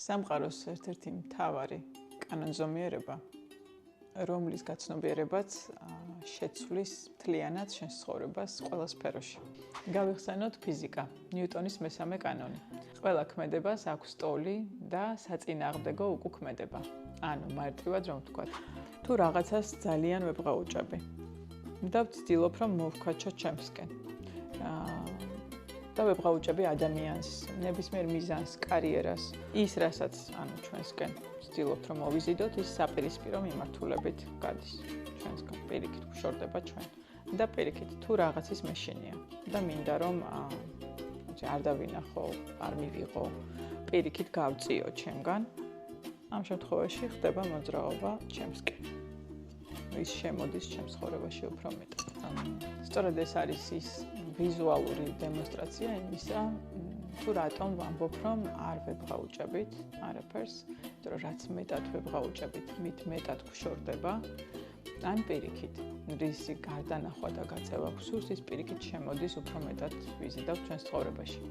სამყაროს ერთ-ერთი მთავარი კანონზომიერება, რომლის გაცნობიერებაც შეცვლის მთლიანად შენს ცხოვრებას ყველა სფეროში. გავიხსენოთ ფიზიკა, ნიუტონის მესამე კანონი. ყველა ქმედებას აქვს ტოლი და საწინააღმდეგო უკუქმედება. ანუ მარტივად რომ ვთქვათ, თუ რაღაცას ძალიან ვებღაუჭები და ვცდილობ რომ მოვქაჩო ჩემსკენ. და ვებღაუჭები ადამიანს, ნებისმიერ მიზანს, კარიერას, ის რასაც ჩვენსკენ ვცდილობთ რომ მოვიზიდოთ, ის საპირისპირო მიმართულებით გადის ჩვენსკენ, პირიქით გვშორდება ჩვენ. და პირიქით თუ რაღაცის მეშინია და მინდა რომ არ დავინახო, არ მივიღო, პირიქით გავწიო ჩემგან, ამ შემთხვევაში ხდება მოძრაობა ჩემსკენ. ის შემოდის ჩემს ცხოვრებაში უფრო მეტად. სწორედ ეს არის ის ვიზუალური დემონსტრაცია იმისა, თუ რატომ ვამბობ, რომ არ ვებღაუჭებით არაფერს, იმიტომ რომ რაც მეტად ვებღაუჭებით, მით მეტად გვშორდება. ან პირიქით, რისი გარდანახვა და გაწევა გვსურს, ის პირიქით შემოდის უფრო მეტად ვიზიდავთ ჩვენს ცხოვრებაში.